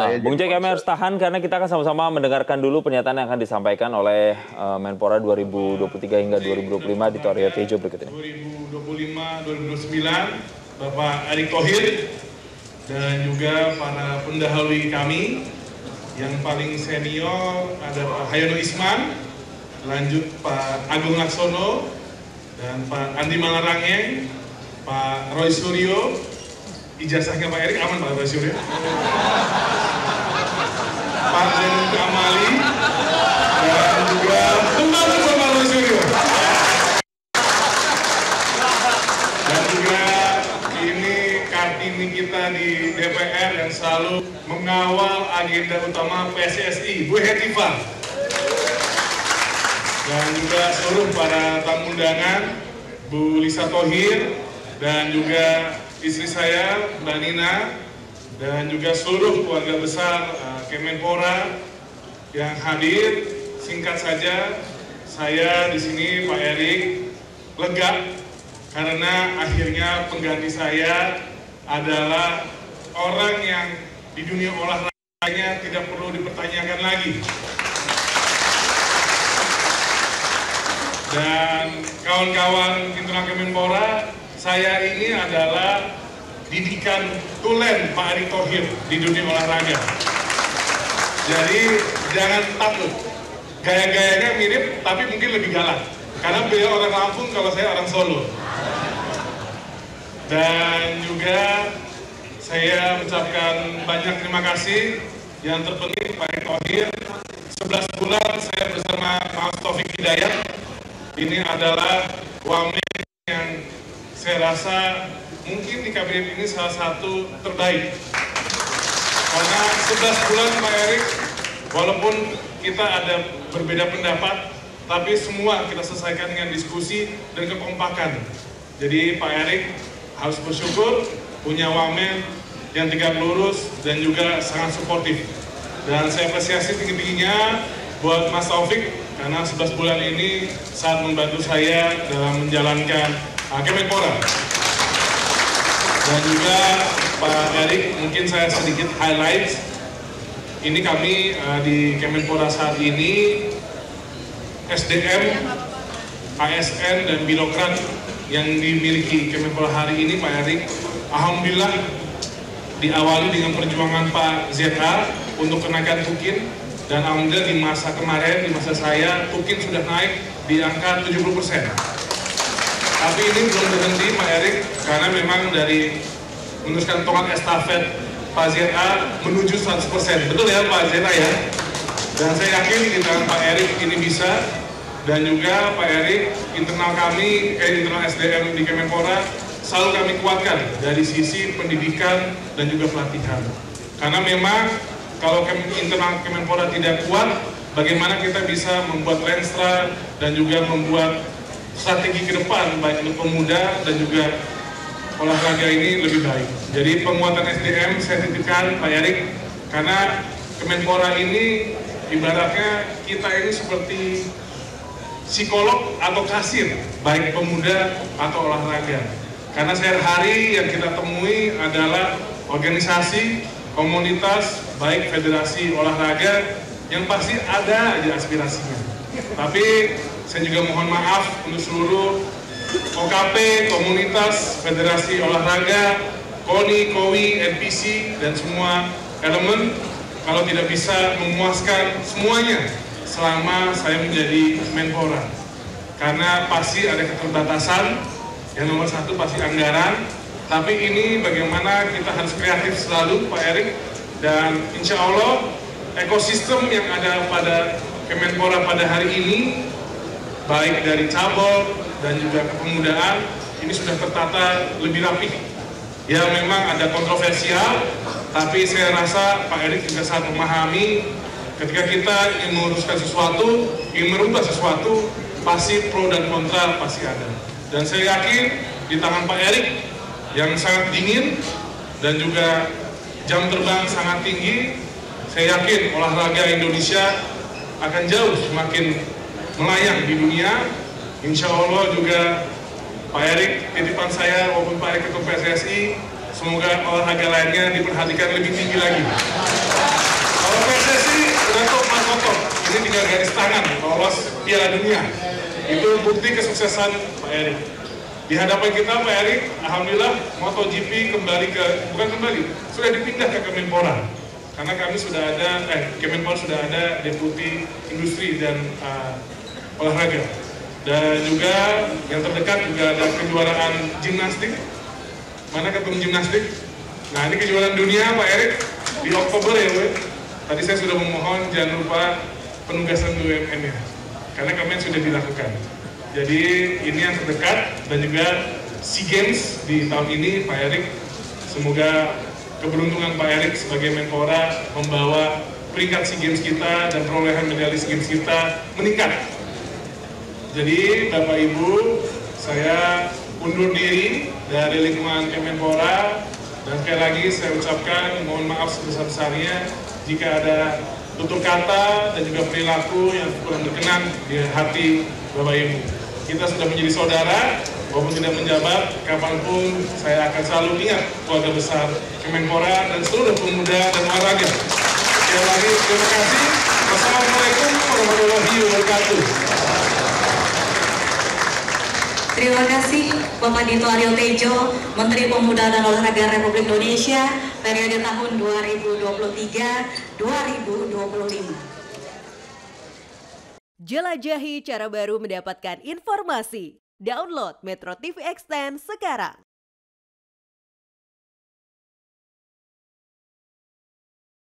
saya Bung Jack, kami harus tahan karena kita akan sama-sama mendengarkan dulu pernyataan yang akan disampaikan oleh Menpora 2023 hingga 2025 di Tori Tejo berikut ini. 2025-2029, Bapak Erick Thohir dan juga para pendahului kami. Yang paling senior ada Pak Hayono Isman, lanjut Pak Agung Laksono, dan Pak Andi Malarangeng, Pak Roy Suryo. Ijazahnya Pak Erick aman Pak Roy Suryo. Pak Zainul Kamali, dan juga kembali Pak Roy Suryo. Dan juga ini Kartini kita di DPR yang selalu mengawal agenda utama PSSI, Bu Hetifah. Dan juga seluruh para tamu undangan, Bu Lisa Thohir, dan juga istri saya, Mbak Nina, dan juga seluruh keluarga besar Kemenpora yang hadir. Singkat saja, saya di sini Pak Erick lega karena akhirnya pengganti saya adalah orang yang di dunia olahraganya tidak perlu dipertanyakan lagi. Dan kawan-kawan internal Kemenpora, saya ini adalah didikan tulen Pak Erick Thohir di dunia olahraga. Jadi jangan takut, gaya-gayanya mirip tapi mungkin lebih galak. Karena beliau orang Lampung, kalau saya orang Solo. Dan juga saya ucapkan banyak terima kasih. Yang terpenting Pak Erick Thohir, 11 bulan saya bersama Mas Taufik Hidayat. Ini adalah wamen yang saya rasa mungkin di kabinet ini salah satu terbaik. Karena 11 bulan Pak Erick, walaupun kita ada berbeda pendapat, tapi semua kita selesaikan dengan diskusi dan kekompakan. Jadi Pak Erick harus bersyukur punya wamen yang tegak lurus dan juga sangat suportif. Dan saya apresiasi tinggi-tingginya buat Mas Taufik, karena 11 bulan ini sangat membantu saya dalam menjalankan Kemenpora. Dan juga Pak Erick, mungkin saya sedikit highlight. Ini kami di Kemenpora saat ini, SDM, ASN, dan birokrat yang dimiliki Kemenpora hari ini, Pak Erick, alhamdulillah diawali dengan perjuangan Pak ZA untuk kenaikan tukin. Dan alhamdulillah di masa kemarin, di masa saya, tukin sudah naik di angka 70%. Tapi ini belum berhenti Pak Erick, karena memang dari meneruskan tongkat estafet Pak ZA menuju 100%. Betul ya Pak ZA ya? Dan saya yakin di tangan Pak Erick ini bisa. Dan juga Pak Erick, internal kami, internal SDM di Kemenpora selalu kami kuatkan dari sisi pendidikan dan juga pelatihan. Karena memang kalau internal Kemenpora tidak kuat, bagaimana kita bisa membuat renstra dan juga membuat strategi ke depan baik untuk pemuda dan juga olahraga ini lebih baik. Jadi penguatan SDM saya titipkan Pak Erick, karena Kemenpora ini ibaratnya kita ini seperti psikolog atau kasir baik pemuda atau olahraga. Karena sehari-hari yang kita temui adalah organisasi, komunitas, baik federasi olahraga yang pasti ada aja aspirasinya. Tapi saya juga mohon maaf untuk seluruh OKP, komunitas, federasi olahraga, KONI, KOWI, NPC, dan semua elemen kalau tidak bisa memuaskan semuanya selama saya menjadi Menpora. Karena pasti ada keterbatasan, yang nomor satu pasti anggaran, tapi ini bagaimana kita harus kreatif selalu Pak Erick, dan insya Allah ekosistem yang ada pada Kemenpora pada hari ini, baik dari cabur dan juga kepemudaan, ini sudah tertata lebih rapi. Ya memang ada kontroversial, tapi saya rasa Pak Erick juga sangat memahami ketika kita ingin meluruskan sesuatu, ingin merubah sesuatu, pasti pro dan kontra pasti ada. Dan saya yakin di tangan Pak Erick yang sangat dingin dan juga jam terbang sangat tinggi, saya yakin olahraga Indonesia akan jauh semakin melayang di dunia. Insya Allah juga Pak Erick, titipan saya maupun Pak Erick Ketua PSSI, semoga olahraga lainnya diperhatikan lebih tinggi lagi. tangan lolos Piala Dunia. Itu bukti kesuksesan Pak Erik. Di hadapan kita Pak Erik, alhamdulillah MotoGP sudah dipindah ke Kemenpora. Karena kami sudah ada, Kemenpora sudah ada Deputi Industri dan Olahraga. Dan juga yang terdekat juga ada kejuaraan gimnastik. Mana ketum gimnastik? Nah ini kejuaraan dunia Pak Erik di Oktober ya Bu. Tadi saya sudah memohon jangan lupa penugasan BUMN-nya. Karena kemarin sudah dilakukan. Jadi ini yang terdekat dan juga SEA Games di tahun ini Pak Erik. Semoga keberuntungan Pak Erik sebagai Menpora membawa peringkat SEA Games kita dan perolehan medali SEA Games kita meningkat. Jadi Bapak Ibu, saya undur diri dari lingkungan Kemenpora dan sekali lagi saya ucapkan mohon maaf sebesar-besarnya jika ada tutur kata dan juga perilaku yang kurang berkenan di hati Bapak Ibu. Kita sudah menjadi saudara, walaupun tidak menjabat, kapanpun saya akan selalu ingat keluarga besar Kemenpora dan seluruh pemuda dan olahraga. Sekali lagi terima kasih. Wassalamualaikum warahmatullahi wabarakatuh. Terima kasih Bapak Dito Aryo Tejo, Menteri Pemuda dan Olahraga Republik Indonesia periode tahun 2023-2025. Jelajahi cara baru mendapatkan informasi. Download Metro TV Extend sekarang.